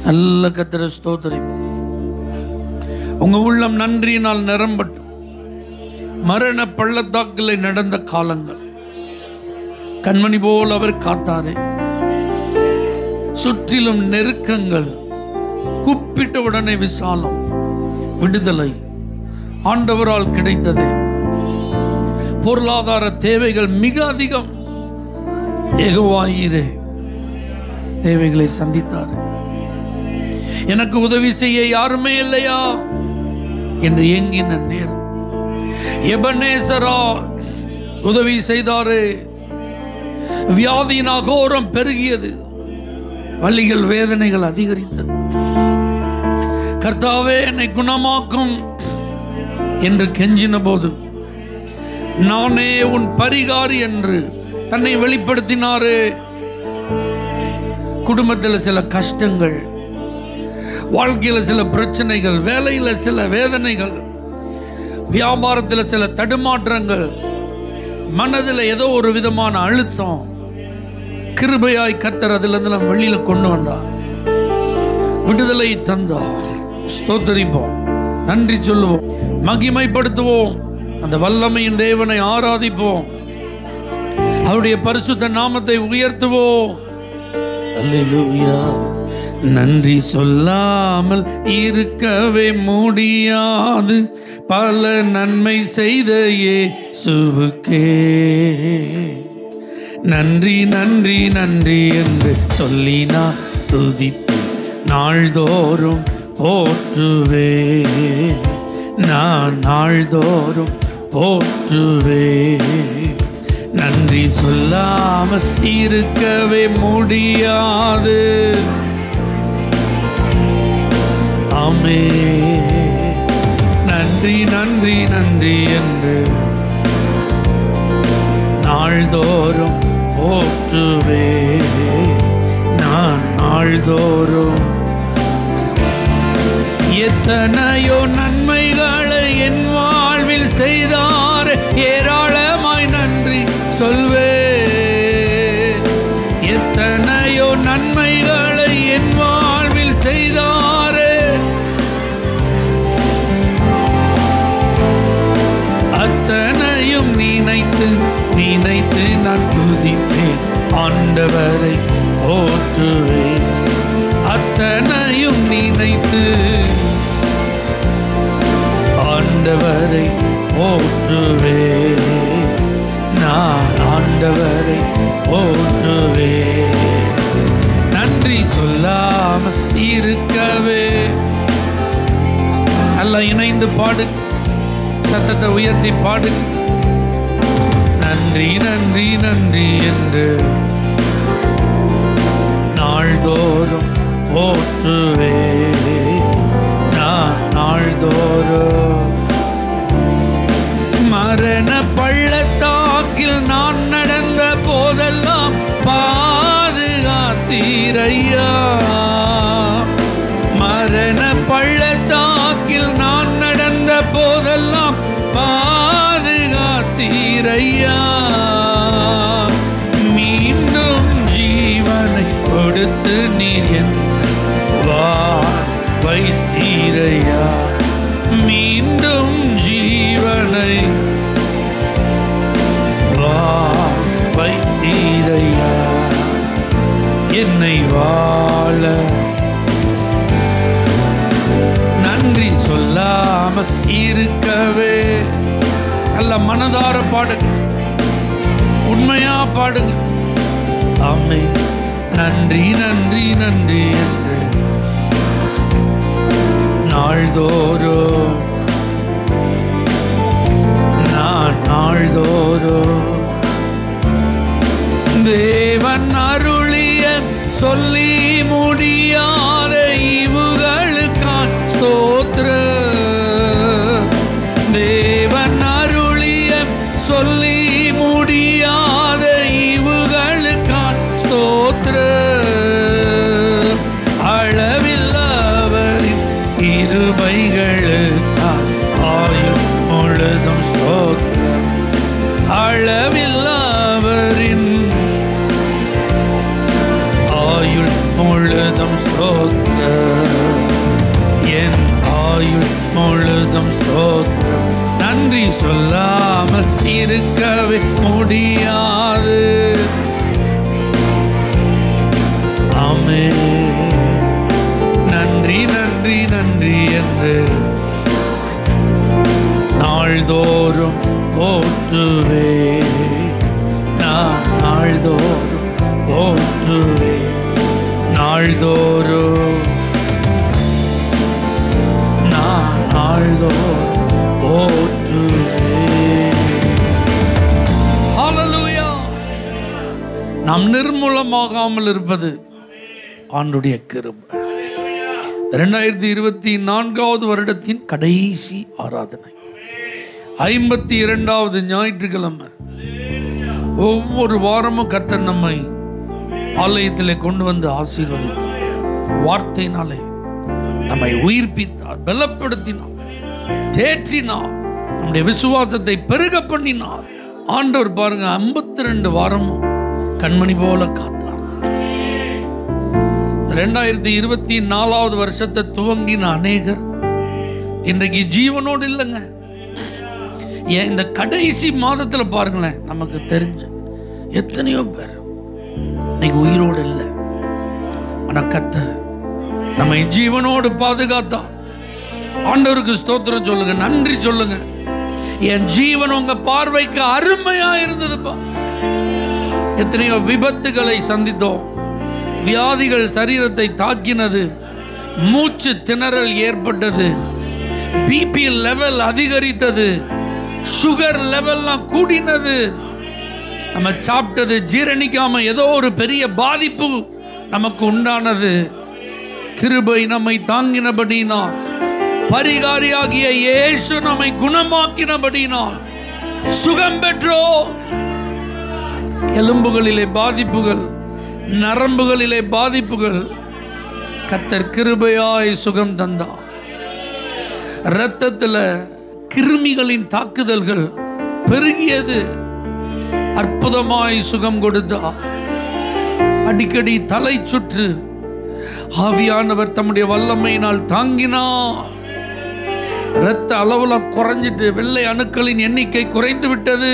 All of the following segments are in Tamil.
நல்ல கர்த்தரை ஸ்தோத்திரம். உங்க உள்ளம் நன்றியினால் நிரம்பட்டும். மரண பள்ளத்தாக்கில் நடந்த காலங்கள் கண்மணி போல் அவர் காத்தாரே. சுற்றிலும் நெருக்கங்கள், கூப்பிட்ட உடனே விசாலம், விடுதலை ஆண்டவரால் கிடைத்தது. பொருளாதார தேவைகள் மிக அதிகம். யெகோவாயீரே தேவைகளை சந்தித்தார். எனக்கு உதவி செய்ய யாருமே இல்லையா என்று ஏங்கின நேரம் எபனேசரா உதவி செய்தாரே. வியாதியின் அகோரம் பெருகியது, வலிகள் வேதனைகள் அதிகரித்தது. கர்த்தாவே என்னை குணமாக்கும் என்று கெஞ்சின போது நானே உன் பரிகாரி என்று தன்னை வெளிப்படுத்தினாரே. குடும்பத்தில் சில கஷ்டங்கள், வாழ்க்கையில் சில பிரச்சனைகள், வேலையில் சில வேதனைகள், வியாபாரத்தில் சில தடுமாற்றங்கள், மனதில் ஏதோ ஒரு விதமான அழுத்தம், கிருபையாய் கர்த்தர் அதிலிருந்து வெளியில கொண்டு வந்தார், விடுதலை தந்தார். ஸ்தோத்திரிப்போம், நன்றி சொல்லுவோம், மகிமைப்படுத்துவோம், அந்த வல்லமையின் தேவனை ஆராதிப்போம், அவருடைய பரிசுத்த நாமத்தை உயர்த்துவோம். அல்லேலூயா. நன்றி சொல்லாமல் இருக்கவே முடியாது, பல நன்மை செய்த இயேசுவுக்கே நன்றி நன்றி நன்றி என்று சொல்லி நான் துதிப்பேன், நாள்தோறும் போற்றுவே, நான் நாள்தோறும் போற்றுவே. நன்றி சொல்லாமல் இருக்கவே முடியாது. ஆமே. நன்றி நன்றி நன்றி என்று நாள்தோறும் போற்றுவே, நான் நாள்தோறும். எத்தனையோ நன்மைகளை என் வாழ்வில் செய்தார், ஏராளமாய் நன்றி சொல்வே. எத்தனையோ நன்மைகளை என் வாழ்வில் செய்தாரே, அத்தனையும் நினைத்து நினைத்து நான் துதிப்பேன், ஆண்டவரை போற்றுவேன். அத்தனையும் நினைத்து ஆண்டவரை போற்றுவேன், நான் ஆண்டவரை போற்றுவேன். நன்றி சொல்லாம இருக்கவே. நல்லா இணைந்து பாடு, சத்தத்தை உயர்த்தி பாடு. நன்றி நன்றி நன்றி என்று நாள்தோறும் போற்றுவே, நான் நாள்தோறும். மரண பள்ளத்தாக்கில் நான் நடந்த போதெல்லாம் பாதுகாத்தீரையா. மரண பள்ளத்தாக்கில் நான் நடந்த போதெல்லாம் பாதுகாத்தீரையா. மீண்டும் ஜீவனை கொடுத்து நீர் என் வைத்தீரையா. மீண்டும் ஜீவனை வைத்தீரையா. என்னை வாழ நன்றி சொல்லாம இருக்கவே. நல்ல மனதார பாடுங்க, உண்மையா பாடுங்க. ஆமே. நன்றி நன்றி நன்றி என்று நாள்தோறும் நான் நாள்தோறும். தேவன் அருளிய சொல்லி முடியாத ஈவுகளுக்காய் ஸ்தோத்திரம். தேவன் அருளிய சொல்லி முடியாத ஈவுகளுக்காய் ஸ்தோத்திரம். அளவில்லவரின் கிருபைகளுக்காய் ஆயுள் முழுதும் ஸ்தோத்திரம். அளவில்லவரின் ஆயுள் முழுதும் ஸ்தோத்திரம். சொல்லாமல் இருக்கவே முடியாது. ஆமென். நன்றி நன்றி நன்றி என்று நாள்தோறும் போற்றுவே, நான் நாள்தோறும் போற்றுவே, நாள்தோறும் நான் நாள்தோறும் போற்றுவே. ஹல்லேலூயா. நாம் நிர்மூலமாகாமல் இருப்பது ஆண்டுடைய கிருபை. 2024வது வருடத்தின் கடைசி ஆராதனை, 52வது ஞாயிற்றுக்கிழமை. ஒவ்வொரு வாரமும் கர்த்தர் நம்மை ஆலயத்திலே கொண்டு வந்து ஆசீர்வதித்தார். வார்த்தையினாலே நம்மை உயிர்ப்பித்தார், பலப்படுத்தினார், தேற்றினார், நம்முடைய விசுவாசத்தை பெருக பண்ணினார். ஆண்டவர் பாருங்க, 52 வாரமும் கண்மணி போல காத்தார். 2024வது வருஷத்தை துவங்கின அநேகர் இன்றைக்கு ஜீவனோடு இல்லைங்க. ஏன் இந்த கடைசி மாதத்தில் பாருங்களேன், நமக்கு தெரிஞ்ச எத்தனையோ பேர் இன்னைக்கு உயிரோடு இல்லை. ஆனால் கர்த்தர் நம்மை ஜீவனோடு பாதுகாத்தா. ஆண்டவருக்கு ஸ்தோத்திரம் சொல்லுங்க, நன்றி சொல்லுங்க. என் ஜீவன் உங்க பார்வைக்கு அருமையா இருந்ததுப்பா. எத்தனையோ விபத்துகளை சந்தித்தோம், வியாதிகள் சரீரத்தை தாக்கினது, மூச்சு திணறல் ஏற்பட்டது, பிபி லெவல் அதிகரித்தது, சுகர் லெவல்லாம் கூடினது, நம்ம சாப்பிட்டது ஜீரணிக்காம ஏதோ ஒரு பெரிய பாதிப்பு நமக்கு உண்டானது. கிருபை நம்மை தாங்கினபடினால், பரிகாரியாகிய இயேசு நம்மை குணமாக்கினபடினால் சுகம் பெற்றோம். எலும்புகளிலே பாதிப்புகள், நரம்புகளிலே பாதிப்புகள், கர்த்தர் கிருபையாய் சுகம் தந்தார். இரத்தத்தில் கிருமிகளின் தாக்குதல்கள் பெருகியது, அற்புதமாய் சுகம் கொடுத்தார். அடிக்கடி தலை சுற்று, ஆவியானவர் தம்முடைய வல்லமையினால் தாங்கினார். இரத்த அளவுல குறைஞ்சிட்டு வெள்ளை அணுக்களின் எண்ணிக்கை குறைந்து விட்டது.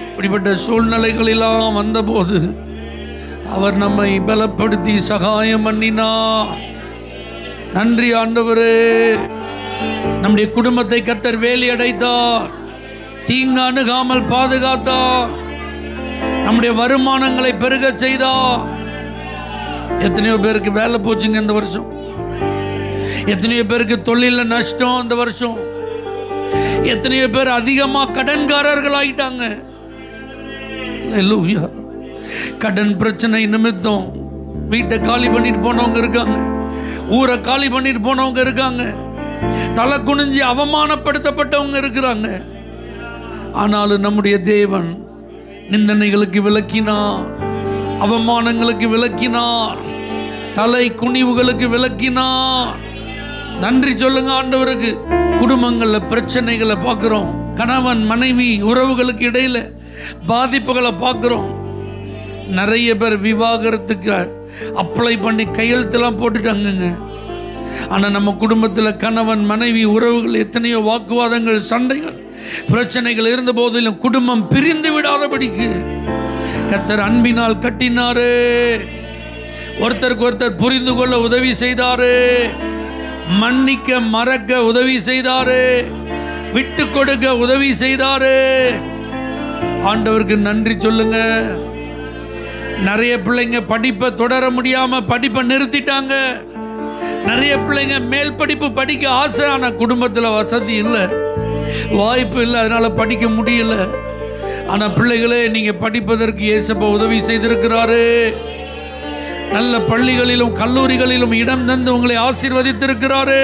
இப்படிப்பட்ட சூழ்நிலைகளெல்லாம் வந்தபோது அவர் நம்மை பலப்படுத்தி சகாயம் பண்ணினார். நன்றி ஆண்டவரே. நம்முடைய குடும்பத்தை கர்த்தர் வேலி அடைத்தார், தீங்கு அணுகாமல் பாதுகாத்தார், நம்முடைய வருமானங்களை பெருக செய்தார். எத்தனையோ பேருக்கு வேலை போச்சுங்க இந்த வருஷம், எத்தனையோ பேருக்கு தொழில நஷ்டம் இந்த வருஷம், எத்தனையோ பேர் அதிகமா கடன்காரர்கள் ஆயிட்டாங்க. அல்லேலூயா. கடன் பிரச்சனை நிமித்தம் வீட்டை காலி பண்ணிட்டு போனவங்க இருக்காங்க, ஊரை காலி பண்ணிட்டு போனவங்க இருக்காங்க, தலை குனிஞ்சு அவமானப்படுத்தப்பட்டவங்க இருக்கிறாங்க. ஆனாலும் நம்முடைய தேவன் நிந்தனைகளுக்கு விலக்கினார், அவமானங்களுக்கு விலக்கினார், தலை குனிவுகளுக்கு விலக்கினார். நன்றி சொல்லுங்க ஆண்டவருக்கு. குடும்பங்கள்ல பிரச்சனைகளை பார்க்கிறோம், கணவன் மனைவி உறவுகளுக்கு இடையில பாதிப்புகளை பார்க்கிறோம். நிறைய பேர் விவாகரத்துக்கு அப்ளை பண்ணி கையெழுத்தெல்லாம் போட்டுட்டாங்க. ஆனால் நம்ம குடும்பத்தில் கணவன் மனைவி உறவுகள் எத்தனையோ வாக்குவாதங்கள், சண்டைகள், பிரச்சனைகள் இருந்த போதிலும் குடும்பம் பிரிந்து விடாதபடிக்கு கர்த்தர் அன்பினால் கட்டினாரு. ஒருத்தருக்கு ஒருத்தர் புரிந்து கொள்ள உதவி செய்தாரு, மன்னிக்க மறக்க உதவி செய்தாரு, விட்டு கொடுக்க உதவி செய்தாரு. ஆண்டவருக்கு நன்றி சொல்லுங்க. நிறைய பிள்ளைங்க படிப்பை தொடர முடியாம படிப்பை நிறுத்திட்டாங்க. நிறைய பிள்ளைங்க மேல் படிப்பு படிக்க ஆசை, ஆனா குடும்பத்தில் வசதி இல்லை, வாய்ப்பு இல்லை, அதனால படிக்க முடியல. ஆனா பிள்ளைகளே, நீங்க படிப்பதற்கு இயேசப்பா உதவி செய்திருக்கிறாரு. நல்ல பள்ளிகளிலும் கல்லூரிகளிலும் இடம் தந்து உங்களை ஆசீர்வதித்திருக்கிறாரு.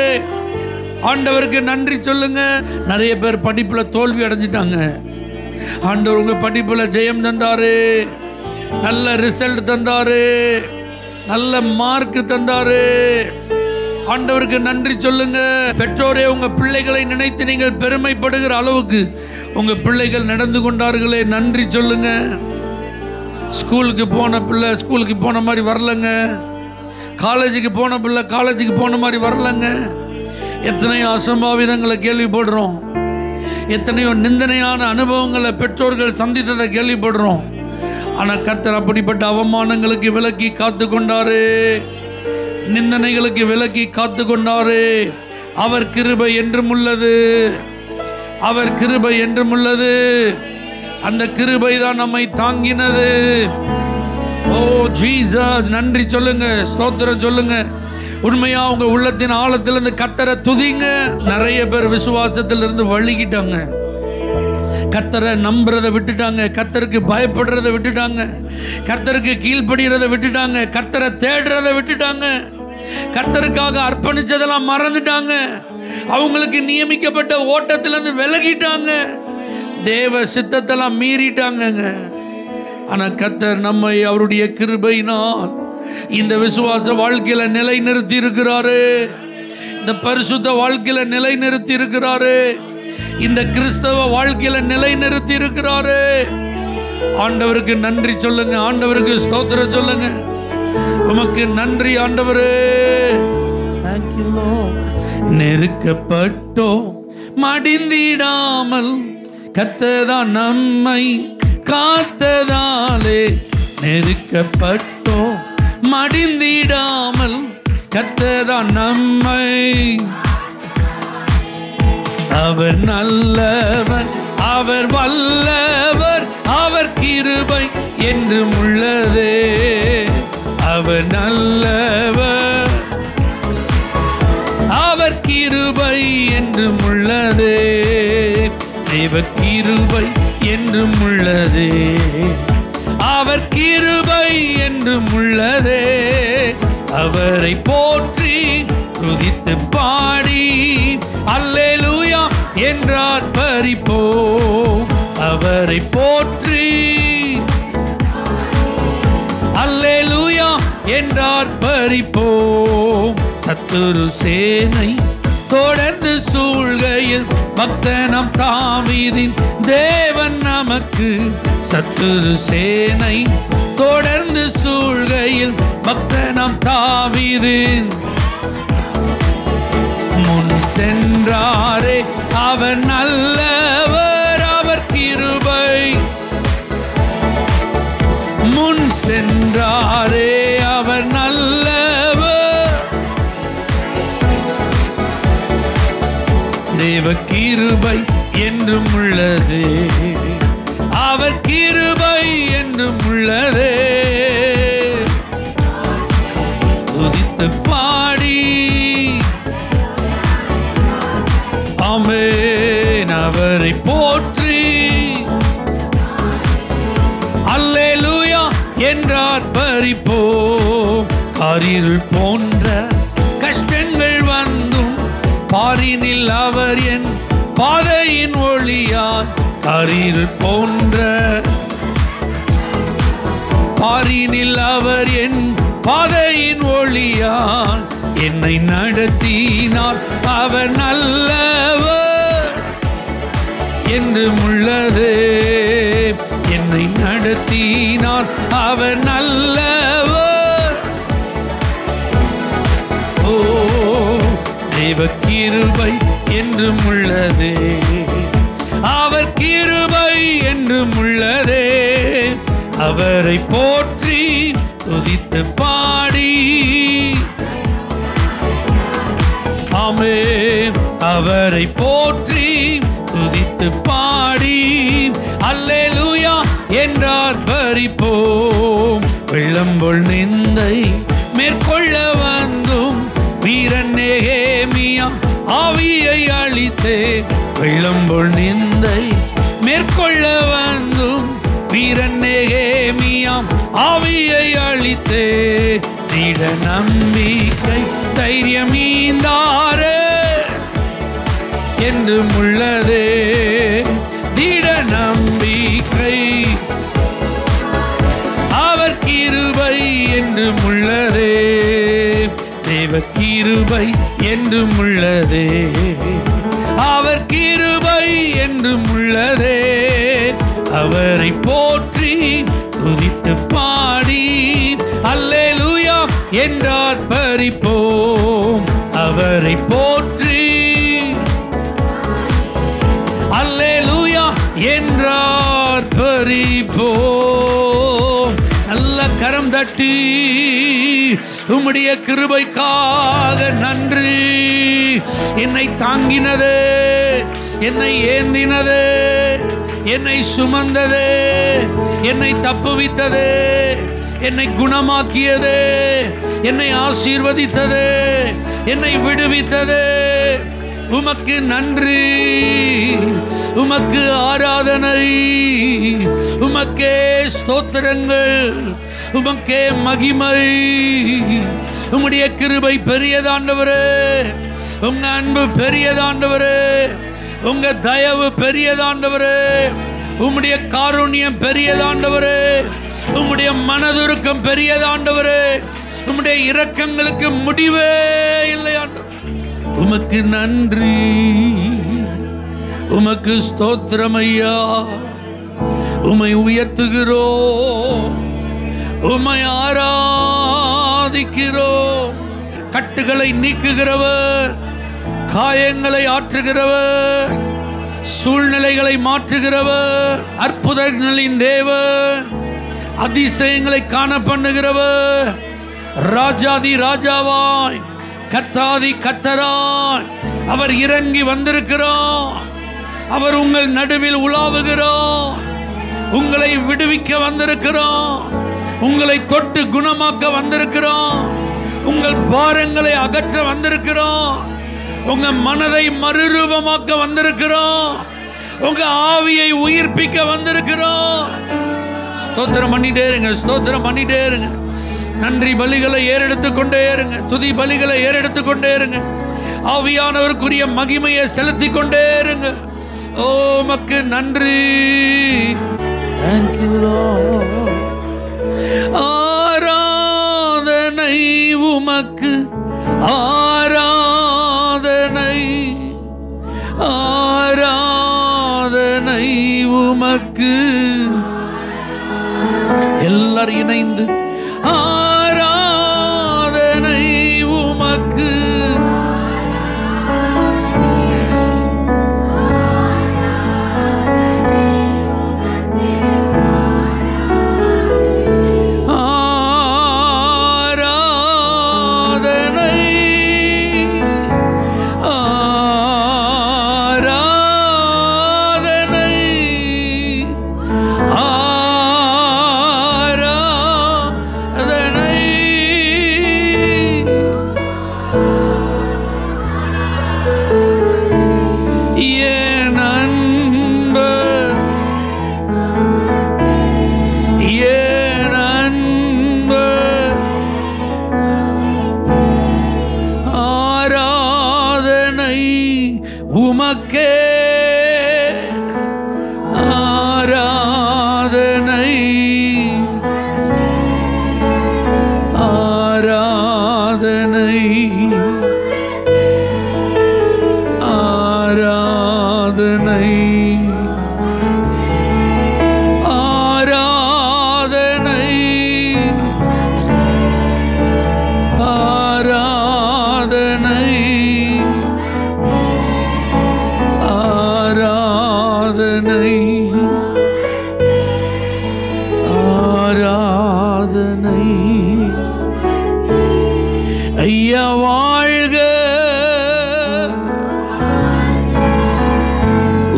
ஆண்டவருக்கு நன்றி சொல்லுங்க. நிறைய பேர் படிப்புல தோல்வி அடைஞ்சிட்டாங்க, ஆண்டவர் உங்க படிப்புல ஜெயம் தந்தாரு, நல்ல ரிசல்ட் தந்தாரு, நல்ல மார்க் தந்தாரு. ஆண்டவருக்கு நன்றி சொல்லுங்க. பெற்றோரே, உங்க பிள்ளைகளை நினைத்து நீங்கள் பெருமைப்படுகிற அளவுக்கு உங்க பிள்ளைகள் நடந்து கொண்டார்களே, நன்றி சொல்லுங்க. ஸ்கூலுக்கு போன பிள்ளை ஸ்கூலுக்கு போன மாதிரி வரலங்க, காலேஜுக்கு போன பிள்ளை காலேஜுக்கு போன மாதிரி வரலங்க. எத்தனையோ அசம்பாவிதங்களை கேள்விப்படுறோம், எத்தனையோ நிந்தனையான அனுபவங்களை பெற்றோர்கள் சந்தித்ததை கேள்விப்படுறோம். ஆனால் கர்த்தர் அப்படிப்பட்ட அவமானங்களுக்கு விலக்கி காத்து கொண்டாரு, நிந்தனைகளுக்கு விலக்கி காத்து கொண்டாரு. அவர் கிருபை என்றும் உள்ளது, அவர் கிருபை என்றும் உள்ளது. அந்த கிருபை தான் நம்மை தாங்கினது. ஓ ஜீசஸ், நன்றி சொல்லுங்க, ஸ்தோத்திரம் சொல்லுங்க. உண்மையா உங்க உள்ளத்தின் ஆழத்திலிருந்து கர்த்தரை துதிங்க. நிறைய பேர் விசுவாசத்திலிருந்து வழுகிட்டாங்க, கர்த்தரை நம்புறதை விட்டுட்டாங்க, கர்த்தருக்கு பயப்படுறதை விட்டுட்டாங்க, கர்த்தருக்கு கீழ்ப்படுகிறதை விட்டுட்டாங்க, கர்த்தரை தேடுறதை விட்டுட்டாங்க, கர்த்தருக்காக அர்ப்பணிச்சதெல்லாம் மறந்துட்டாங்க, அவங்களுக்கு நியமிக்கப்பட்ட ஓட்டத்திலிருந்து விலகிட்டாங்க, தேவ சித்தத்தெல்லாம் மீறிட்டாங்க. ஆனால் கர்த்தர் நம்மை அவருடைய கிருபையினால் இந்த விசுவாச வாழ்க்கையில நிலை நிறுத்தி இருக்கிறாரு, இந்த பரிசுத்த வாழ்க்கையில நிலை நிறுத்தி இருக்கிறாரு, இந்த கிறிஸ்தவ வாழ்க்கையில நிலை நிறுத்தி இருக்கிறாரு. ஆண்டவருக்கு நன்றி சொல்லுங்க, ஆண்டவருக்கு ஸ்தோத்திரம் சொல்லுங்க. உமக்கு நன்றி ஆண்டவரே. Thank you Lord. நெருக்கப்பட்டோ மடிந்திடாமல் கர்த்தர்தான் நம்மை காத்ததாலே, நெருக்கப்பட்டோ மடிந்திடாமல் கர்த்தர்தான் நம்மை. அவர் நல்லவர், அவர் வல்லவர், அவர் கிருபை என்றும் உள்ளதே. அவர் நல்லவர், அவர் கிருபை என்றும் உள்ளதே. தேவ கிருபை என்றும் உள்ளதே, அவர் கிருபை என்றும் உள்ளதே. அவரை போற்றி துதித்து பாடி அல்லேலூயா என்றார் பரிப்போம். அவரை போற்றி அல்லேலூயா என்றார் பரிப்போம். சத்துரு சேனை தொடர்ந்து சூழ்கையில் பக்தனம் தாவீதின் தேவன் நமக்கு. சத்துரு சேனை தொடர்ந்து சூழ்கையில் பக்தனம் தாவீதின் முன் சென்றாரே. அவர் நல்லவர், அவர் கிருபை. முன் சென்றாரே, அவர் நல்லவர். தேவ கிருபை என்றும் உள்ளதே, அவர் கிருபை என்றும் உள்ளதே. துதித்து பாடி ஆமென் அவரை போற்றி அல்லேலூயா என்றார் பரிப்போம். காரிருள் போன்ற கஷ்டங்கள் வந்தும் பாரினில் அவர் என் பாதையின் ஒளியான். காரிருள் போன்ற பாரினில் அவர் என் பாதையின் ஒளியான். என்னை நடத்தினார் அவர் நல்லவர் என்றும் உள்ளதே. என்னை நடத்தினார் அவர் நல்லவர். ஓ தேவ கிருபை என்றும் உள்ளதே, அவர் கிருபை என்றும் உள்ளதே. அவரை போற்றி துதித்து பாடி ஆமென் அவரை போற்றி துதித்து பாடி அல்லேலூயா என்றார் பரிப்போம். வெள்ளம் போல் நிந்தை மேற்கொள்ள வந்தும் வீரன் நெகேமியா ஆவியை அளித்தே. வெள்ளம் போல் நிந்தை மேற்கொள்ள வந்தும் வீரன் நெகேமியாம் ஆவியை அளித்தே. திட நம்பிக்கை தைரியம் ஈந்தாரே என்றும் உள்ளதே. திட நம்பிக்கை அவர் கிருபை என்றும் உள்ளதே. தேவ கிருபை என்றும் உள்ளதே, அவர் கிருபை என்றும் உள்ளதே. அவரை போற்றி துதித்து பாடி அல்லேலூயா என்றார் பரிப்போம். அவரை போற்றி அல்லே ஸ்தோத்தரிப்போம். நல்ல கரம் தட்டி உம்முடைய கிருபைக்காக நன்றி. என்னை தாங்கினது, என்னை ஏந்தினது, என்னை சுமந்தது, என்னை தப்புவித்தது, என்னை குணமாக்கியது, என்னை ஆசீர்வதித்தது, என்னை விடுவித்தது. உமக்கு நன்றி, உமக்கு ஆராதனை, உமக்கே ஸ்தோத்திரங்கள், உமக்கே மகிமை. உம்முடைய கிருபை பெரியதாண்டவரே, உங்க அன்பு பெரியதாண்டவரே, உங்க தயவு பெரியதாண்டவரே, உம்முடைய காருண்யம் பெரியதாண்டவரே, உம்முடைய மனதுருக்கம் பெரியதாண்டவரே, உம்முடைய இரக்கங்களுக்கு முடிவே இல்லை ஆண்டவரே. உமக்கு நன்றி, உமக்கு ஸ்தோத்திரம் ஐயா. உம்மை உயர்த்துகிறோம், உம்மை ஆராதிக்கிறோம். கட்டுகளை நீக்குகிறவர், காயங்களை ஆற்றுகிறவர், சூழ்நிலைகளை மாற்றுகிறவர், அற்புதங்களின் தேவன், அதிசயங்களை காண பண்ணுகிறவர், ராஜாதி ராஜாவாய் கர்த்தாதி கர்த்தராய் அவர் இறங்கி வந்திருக்கிறார். அவர் உங்கள் நடுவில் உலாவுகிறார், உங்களை விடுவிக்க வந்திருக்கிறார், உங்களை தொட்டு குணமாக்க வந்திருக்கிறார், உங்கள் பாரங்களை அகற்ற வந்திருக்கிறார், உங்க மனதை மறுரூபமாக்க வந்திருக்கிறார், உங்க ஆவியை உயிர்ப்பிக்க வந்திருக்கிறார். ஸ்தோத்திரம் பண்ணிட்டே இருங்க, ஸ்தோத்திரம் பண்ணிட்டே இருங்க. நன்றி பலிகளை ஏறெடுத்துக் கொண்டே இருங்க, துதி பலிகளை ஏறெடுத்துக் கொண்டே இருங்க. ஆவியானவருக்குரிய மகிமையை செலுத்திக் கொண்டே இருங்க. ஓ உமக்கு நன்றி. Thank you Lord. ஆராதனை உமக்கு, ஆராதனை, ஆராதனை உமக்கு. எல்லாரும் இணைந்து ஆராதனை உமக்கு. உமக்கே ஆராதனை, ஆராதனை, ஆராதனை, ஆராதனை, ஆராதனை, ஆராதனை, ஆராதனை. ஐயா வாழ்க,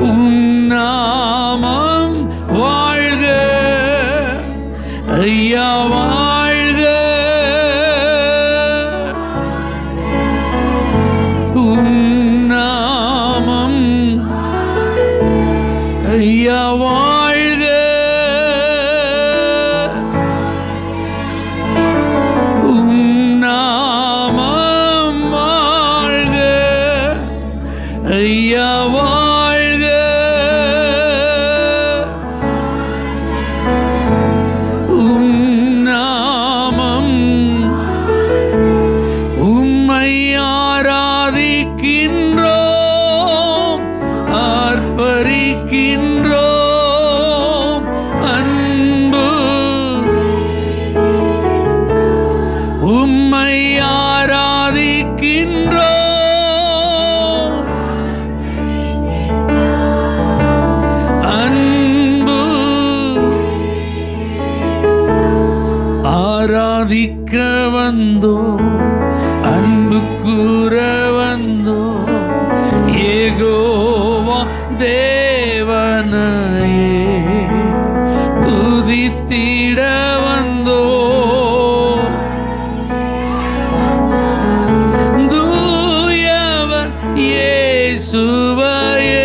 உம் நாமம் வாழ்க. ஐயா வாழ்க, உம் நாமம். ஐயா வாழ்க, உம் நாமம் வாழ்க. ஐயா வாழ்க, உம் நாமம். உம்மை ஆராதிக்கின்றோம், ஆர்ப்பரிக்கின்றோம் அன்பு. உம்மை ஆராதிக்கின்றோம், ஆராதிக்க வந்தோ, அன்பு கூற வந்தோ, யெகோவா தேவனையே துதித்திட வந்தோ, தூயவர் இயேசுவையே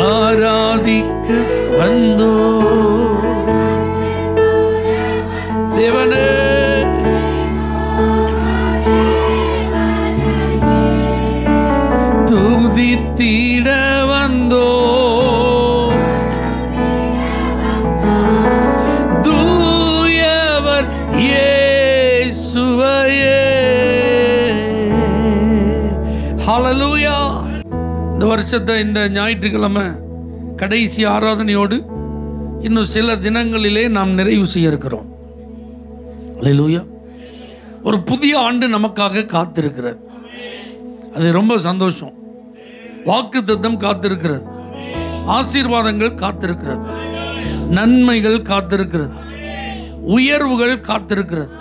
ஆராதிக்க வந்தோ. தேவனே துதித்திட வந்தோ, தூயவர் இயேசுவையே. ஹல்லேலூயா. இந்த வருஷத்தை இந்த ஞாயிற்றுக்கிழமை கடைசி ஆராதனையோடு இன்னும் சில தினங்களிலே நாம் நிறைவு செய்ய இருக்கிறோம். ஹல்லேலூயா. ஒரு புதிய ஆண்டு நமக்காக காத்திருக்கிறது. அது ரொம்ப சந்தோஷம். வாக்குத்தத்தம் காத்திருக்கிறது, ஆசீர்வாதங்கள் காத்திருக்கிறது, நன்மைகள் காத்திருக்கிறது, உயர்வுகள் காத்திருக்கிறது,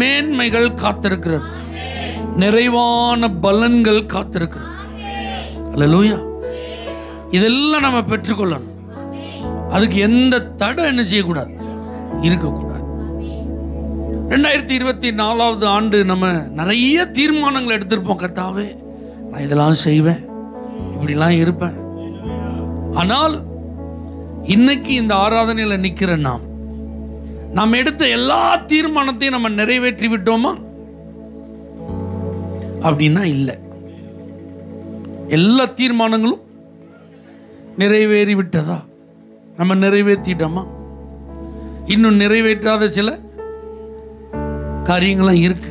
மேன்மைகள் காத்திருக்கிறது, நிறைவான பலன்கள் காத்திருக்கிறது. ஹல்லேலூயா. இதெல்லாம் நம்ம பெற்றுக்கொள்ளணும். அதுக்கு எந்த தடை என்ன செய்யக்கூடாது, இருக்கக்கூடாது. 2024 ஆண்டு நம்ம நிறைய தீர்மானங்கள் எடுத்திருப்போம். கர்த்தாவே, நான் இதெல்லாம் செய்வேன், இப்படிலாம் இருப்பேன். ஆனால் இன்னைக்கு இந்த ஆராதனையில் நிற்கிற நாம் எடுத்த எல்லா தீர்மானத்தையும் நம்ம நிறைவேற்றி விட்டோமா அப்படின்னா இல்லை. எல்லா தீர்மானங்களும் நிறைவேறி விட்டதா? நம்ம நிறைவேற்றிட்டோமா? இன்னும் நிறைவேற்றாத சில காரியங்கள்லாம் இருக்கு.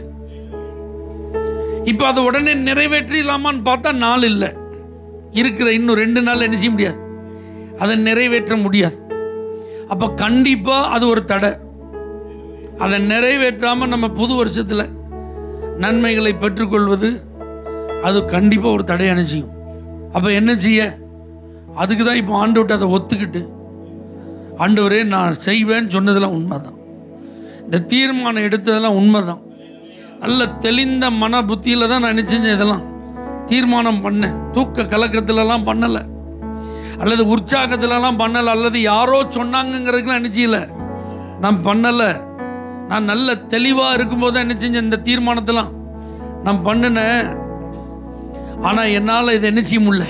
இப்ப அதை உடனே நிறைவேற்றலாமான்னு பார்த்தா நாள் இல்லை. இருக்கிற இன்னும் 2 நாள் என்ன செய்ய முடியாது, அதை நிறைவேற்ற முடியாது. அப்ப கண்டிப்பா அது ஒரு தடை. அதை நிறைவேற்றாம நம்ம புது வருஷத்துல நன்மைகளை பெற்றுக்கொள்வது அது கண்டிப்பா ஒரு தடை அணிச்சியும். அப்ப என்ன செய்ய? அதுக்கு தான் இப்போ ஆண்டவர்கிட்ட அதை ஒத்துக்கிட்டு, ஆண்டவரே நான் செய்வேன்னு சொன்னதெல்லாம் உண்மைதான், இந்த தீர்மானம் எடுத்ததெல்லாம் உண்மைதான், நல்ல தெளிந்த மன புத்தியில் தான் நான் நினைச்சேன், இதெல்லாம் தீர்மானம் பண்ணேன், தூக்க கலக்கத்திலலாம் பண்ணலை, அல்லது உற்சாகத்திலலாம் பண்ணலை, அல்லது யாரோ சொன்னாங்கிறதுக்கெல்லாம் நினைச்சில நான் பண்ணலை. நான் நல்ல தெளிவாக இருக்கும்போது தான் என்ன செஞ்சேன், இந்த தீர்மானத்தெல்லாம் நான் பண்ணினேன். ஆனால் என்னால் இதை என்ன செய்ய முடியல,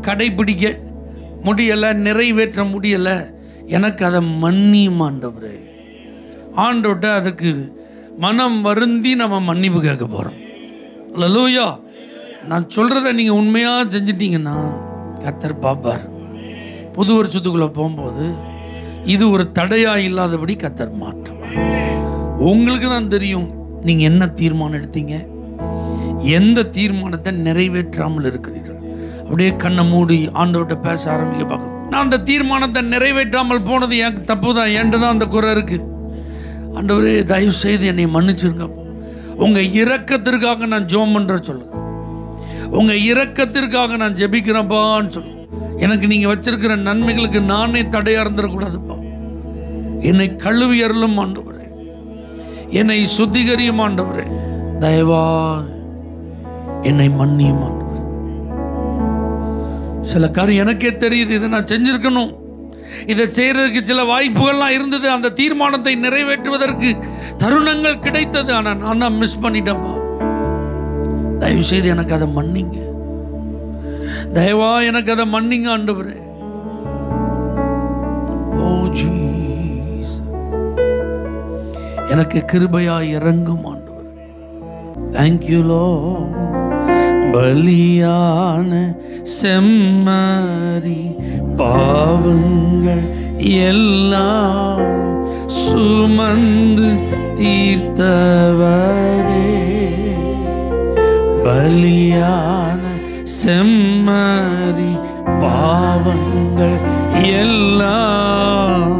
கடைபிடிக்க முடியலை, நிறைவேற்ற முடியலை. எனக்கு அதை மன்னியும் ஆண்டவரே. ஆண்டவர்கிட்ட அதுக்கு மனம் வருந்தி நம்ம மன்னிப்பு கேட்க போகிறோம். ஹல்லேலூயா. நான் சொல்கிறத நீங்கள் உண்மையாக செஞ்சிட்டிங்கன்னா கர்த்தர் பார்ப்பார். புது வருஷத்துக்குள்ளே போகும்போது இது ஒரு தடையாக இல்லாதபடி கர்த்தர் மாற்றுவார். உங்களுக்கு தான் தெரியும் நீங்கள் என்ன தீர்மானம் எடுத்தீங்க, எந்த தீர்மானத்தை நிறைவேற்றாமல் இருக்கிறீர்கள். அப்படியே கண்ணை மூடி ஆண்டவர்கிட்ட பேச ஆரம்பிக்க பார்க்கலாம். நான் அந்த தீர்மானத்தை நிறைவேற்றாமல் போனது எனக்கு தப்பு தான், என்கிட்ட தான் அந்த குறை இருக்கு. ஆண்டவரே தயவு செய்து என்னை மன்னிச்சிருங்க, உங்கள் இரக்கத்திற்காக நான் ஜெபம் பண்ணுற சொல்லுங்க, உங்கள் இரக்கத்திற்காக நான் ஜெபிக்கிறேன்ப்பான்னு சொல்லு. எனக்கு நீங்கள் வச்சிருக்கிற நன்மைகளுக்கு நானே தடையாக இருந்துடக்கூடாதுப்பா. என்னை கழுவி அருளும் ஆண்டவரே, என்னை சுத்திகரியும் ஆண்டவரே, தயவா என்னை மன்னியும் ஆண்டவரே. சில காரியம் எனக்கே தெரியுது, இதை நான் செஞ்சிருக்கணும், இதை செய்யறதுக்கு சில வாய்ப்புகள்லாம் இருந்தது, அந்த தீர்மானத்தை நிறைவேற்றுவதற்கு தருணங்கள் கிடைத்தது, ஆனால் நான் தான் மிஸ் பண்ணிட்டேன்ப்பா. தயவு செய்து எனக்கு அதை மன்னிங்க, தயவா எனக்கு அதை மன்னிங்க ஆண்டவரே. ஓ ஜீசஸ், எனக்கு கிருபையா இறங்கும் ஆண்டவரே. Thank you Lord. பலியான செம்மறி பாவங்கள் எல்லாம் சுமந்து தீர்த்தவரே, பலியான செம்மறி பாவங்கள் எல்லாம்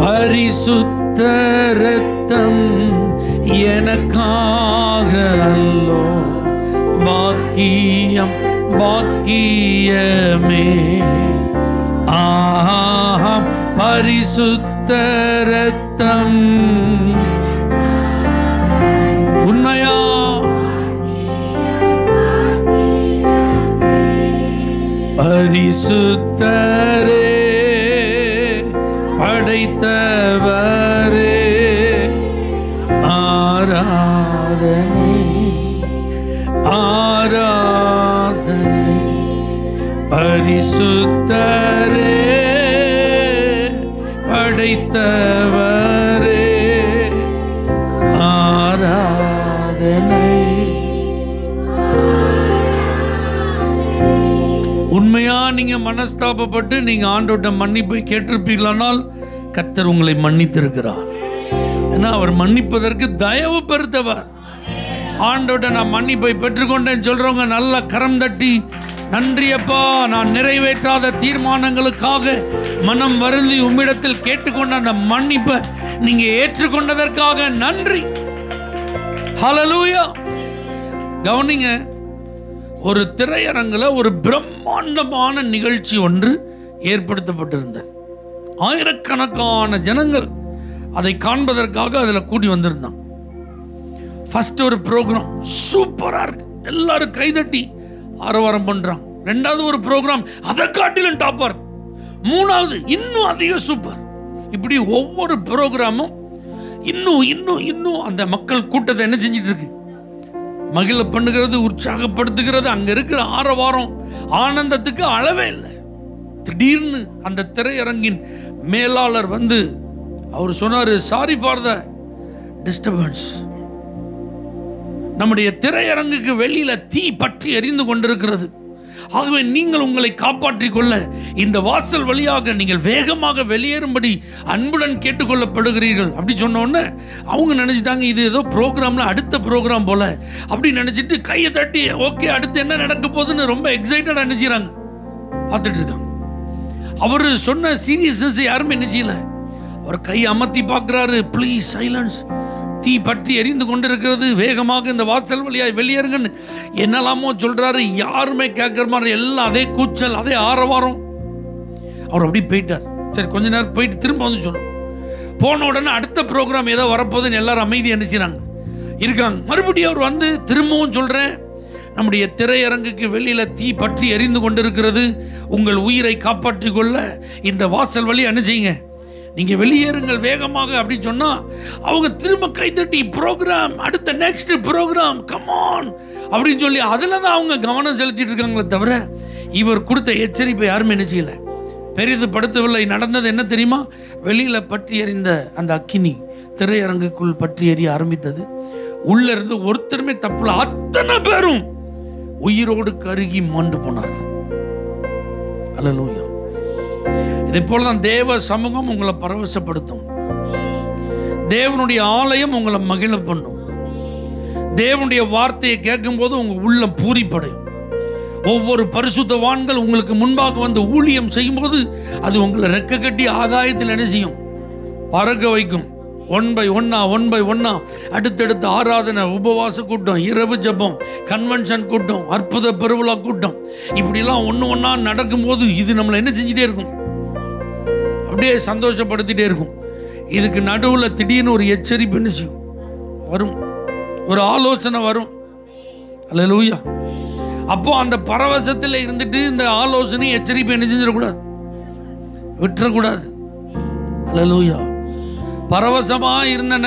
பரிசுத்த இரத்தம் எனக்காக அல்லோ பாக்கியம் பாக்கியமே. ஆஹாம் பரிசுத்த ரத்தம் உண்மையா பரிசுத்தரே படைத்தவரே ஆராதனை ஆராதனை. பரிசுத்தரே படைத்தவரே ஆராதனை. உண்மையா நீங்க மனஸ்தாபப்பட்டு நீங்க ஆண்டவர்ட்ட மன்னிப்பை கேட்டிருப்பீங்களானால் கர்த்தர் உங்களை மன்னித்திருக்கிறார். ஏன்னா அவர் மன்னிப்பதற்கு தயவு பெருத்தவர். ஆண்டவர்ட்ட நான் மன்னிப்பை பெற்றுக்கொண்டேன் சொல்றவங்க நல்ல கரம் தட்டி நன்றியப்பா, நான் நிறைவேற்றாத தீர்மானங்களுக்காக மனம் வருந்தி உம்மிடத்தில் கேட்டுக்கொண்ட அந்த மன்னிப்பை நீங்க ஏற்றுக்கொண்டதற்காக நன்றி. ஹல்லேலூயா. கவனிங்க, ஒரு திரையரங்கில் ஒரு பிரம்மாண்டமான நிகழ்ச்சி ஒன்று ஏற்படுத்தப்பட்டிருந்தது. ஆயிரக்கணக்கான ஜனங்கள் அதை காண்பதற்காக அதில் கூடி வந்திருந்தாங்க. ஃபர்ஸ்ட் ஒரு ப்ரோக்ராம் சூப்பராக இருக்கு, எல்லாரும் கைதட்டி ஆரவாரம் பண்றாங்க. ரெண்டாவது ஒரு ப்ரோக்ராம் அதை காட்டிலும் டாப்பர். மூணாவது இன்னும் அதிக சூப்பர். இப்படி ஒவ்வொரு ப்ரோக்ராமும் இன்னும் இன்னும் இன்னும் அந்த மக்கள் கூட்டத்தை என்ன செஞ்சிட்டு இருக்கு, மகிழ பண்ணுகிறது, உற்சாகப்படுத்துகிறது. அங்க இருக்கிற ஆரவாரம் ஆனந்தத்துக்கு அளவே இல்லை. திடீர்னு அந்த திரையரங்கின் மேலாளர் வந்து அவர் சொன்னாரு, சாரி ஃபார் த டிஸ்டர்பன்ஸ். நம்முடைய திரையரங்குக்கு வெளியில தீ பற்றி எரிந்து கொண்டிருக்கிறது. ஆகவே நீங்கள் உங்களை காப்பாற்றிக் கொள்ள இந்த வாசல் வழியாக நீங்கள் வேகமாக வெளியேறும்படி அன்புடன் கேட்டுக்கொள்ளப்படுகிறீர்கள். அப்படி சொன்ன உடனே அவங்க நினைச்சிட்டாங்க இது ஏதோ ப்ரோக்ராம்ல அடுத்த ப்ரோக்ராம் போல. அப்படி நினைச்சிட்டு கையை தட்டி ஓகே அடுத்து என்ன நடக்க போகுதுன்னு ரொம்ப எக்ஸைட்டடா நினைச்சாங்க, பார்த்துட்டு இருக்காங்க. அவர் சொன்ன சீரியஸ்னஸ் யாருமே நினைச்சல. அவர் கை அமர்த்தி பார்க்கிறாரு, ப்ளீஸ் சைலன்ஸ், தீ பற்றி எரிந்து கொண்டிருக்கிறது, வேகமாக இந்த வாசல் வழியாய் வெளியேறுங்கன்னு என்னெல்லாமோ சொல்றாரு. யாருமே கேட்கிற மாதிரி எல்லாம் அதே கூச்சல், அதே ஆரவாரம். அவர் அப்படி போயிட்டார். சரி கொஞ்ச நேரம் போயிட்டு திரும்ப வந்து சொல்லும். போன உடனே அடுத்த ப்ரோக்ராம் ஏதோ வரப்போகுதுன்னு எல்லாரும் அமைதி நினைச்சாங்க இருக்காங்க. மறுபடியும் அவர் வந்து திரும்பவும் சொல்றேன், நம்முடைய திரையரங்குக்கு வெளியில தீ பற்றி எரிந்து கொண்டிருக்கிறது, உங்கள் உயிரை காப்பாற்றிக் கொள்ள இந்த வாசல் வழி அனுப்பிச்சிங்க, நீங்க வெளியேறுங்கள் வேகமாக அப்படின்னு சொன்னா அவங்க திரும்ப கைத்தட்டி ப்ரோக்ராம் அடுத்த நெக்ஸ்ட் ப்ரோக்ராம் கமான் அப்படின்னு சொல்லி அதுல தான் அவங்க கவனம் செலுத்திட்டு இருக்காங்களே தவிர இவர் கொடுத்த எச்சரிப்பை யாருமே நினைச்சல, பெரிதுபடுத்தவில்லை. நடந்தது என்ன தெரியுமா, வெளியில பற்றி எறிந்த அந்த அக்கினி திரையரங்குக்குள் பற்றி எறிய ஆரம்பித்தது. உள்ள இருந்து ஒருத்தருமே தப்புல அத்தனை பேரும் உயிரோடு கருகி மாண்டு போனார்கள். அல்லேலூயா. இதே போலதான் தேவ சமூகம் உங்களை பரவசப்படுத்தும். தேவனுடைய ஆலயம் உங்களை மகிழ பண்ணும். தேவனுடைய வார்த்தையை கேட்கும் போது உங்க உள்ளம் பூரிப்படையும். ஒவ்வொரு பரிசுத்தவான்கள் உங்களுக்கு முன்பாக வந்து ஊழியம் செய்யும் போது அது உங்களை ரெக்க கட்டி ஆகாயத்தில் என்ன செய்யும், பறக்க வைக்கும். ஒன் பை ஒன்னா அடுத்தடுத்த ஆராதனை, உபவாச கூட்டம், இரவு ஜெபம், கன்வென்ஷன் கூட்டம், அற்புத பெருவிழா கூட்டம், இப்படிலாம் ஒன்னா நடக்கும்போது இது நம்மளை என்ன செஞ்சுட்டே இருக்கும், அப்படியே சந்தோஷப்படுத்திட்டே இருக்கும். இதுக்கு நடுவில் திடீர்னு ஒரு எச்சரிப்பு என்ன செய்யும் வரும், ஒரு ஆலோசனை வரும். அல்லேலூயா. அப்போ அந்த பரவசத்தில் இருந்துட்டு இந்த ஆலோசனை எச்சரிப்பு என்ன செஞ்சிடக்கூடாது, விட்டுறக்கூடாது. அல்லேலூயா. பரவசமா இருந்தன,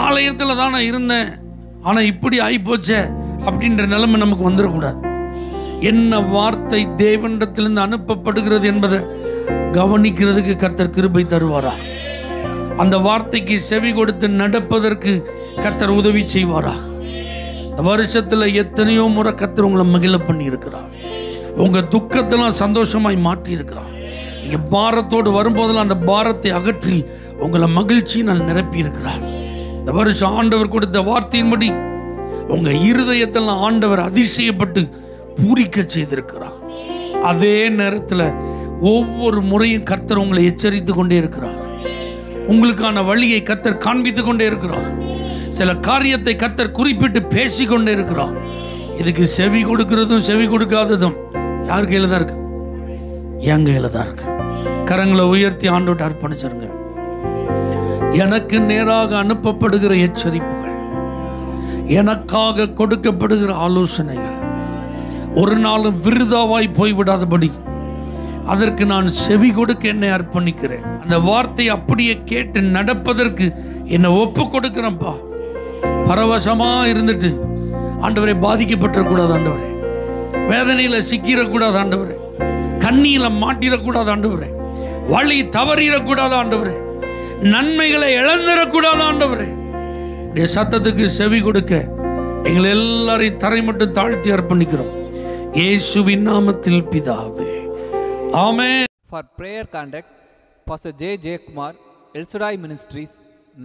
ஆலயத்தில் தான் நான் இருந்தேன், ஆனா இப்படி ஆயிப்போச்சே அப்படின்ற நிலைமை நமக்கு வந்துடக்கூடாது. என்ன வார்த்தை தேவனிடத்திலிருந்து அனுப்பப்படுகிறது என்பதை கவனிக்கிறதுக்கு கர்த்தர் கிருபை தருவாரா, அந்த வார்த்தைக்கு செவி கொடுத்து நடப்பதற்கு கர்த்தர் உதவி செய்வாரா. இந்த வருஷத்துல எத்தனையோ முறை கர்த்தர் உங்களை மகிழ பண்ணி இருக்கிறார். உங்க துக்கத்தெல்லாம் சந்தோஷமாய் மாற்றி இருக்கிறார். நீங்க பாரத்தோடு வரும்போதெல்லாம் அந்த பாரத்தை அகற்றி உங்களை மகிழ்ச்சியினால் நிரப்பி இருக்கிறார். இந்த வருஷம் ஆண்டவர் கொடுத்த வார்த்தையின்படி உங்க இருதயத்தெல்லாம் ஆண்டவர் அதிசயப்பட்டு பூரிக்க செய்திருக்கிறார். அதே நேரத்தில் ஒவ்வொரு முறையும் கர்த்தர் உங்களை எச்சரித்து கொண்டே இருக்கிறார். உங்களுக்கான வழியை கர்த்தர் காண்பித்து கொண்டே இருக்கிறார். சில காரியத்தை கர்த்தர் குறிப்பிட்டு பேசிக்கொண்டே இருக்கிறார். இதுக்கு செவி கொடுக்கிறதும் செவி கொடுக்காததும் யார் கையில் தான் இருக்கு? என் கையில் தான் இருக்கு. கரங்களை உயர்த்தி ஆண்டவர்ட்ட அர்ப்பணிச்சிருங்க. எனக்கு நேராக அனுப்பப்படுகிற எச்சரிப்புகள், எனக்காக கொடுக்கப்படுகிற ஆலோசனைகள் ஒரு நாளும் விருதாவாய் போய்விடாதபடி அதற்கு நான் செவி கொடுக்க என்னை அர்ப்பணிக்கிறேன். அந்த வார்த்தை அப்படியே கேட்டு நடப்பதற்கு என்னை ஒப்பு கொடுக்கிறேன்ப்பா. பரவசமா இருந்துட்டு ஆண்டவரை பாதிக்கப்பட்டிடக்கூடாது ஆண்டவரே, வேதனையில சிக்கிடக்கூடாது ஆண்டவரே, கண்ணியில மாட்டிடக்கூடாது ஆண்டவரே, வழி தவறிடக்கூடாது ஆண்டவரே, நன்மைகளை இழந்துடக்கூடாது ஆண்டவரே. உடைய சத்தத்துக்கு செவி கொடுக்க எங்களை எல்லாரையும் தரை மட்டும் தாழ்த்தி அர்ப்பணிக்கிறோம். இயேசுவின் நாமத்தில் பிதாவே, ஆமென். For prayer contact, Pastor J. Kumar, El Shaddai Ministries,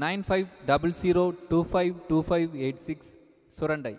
9500252586, Surandai.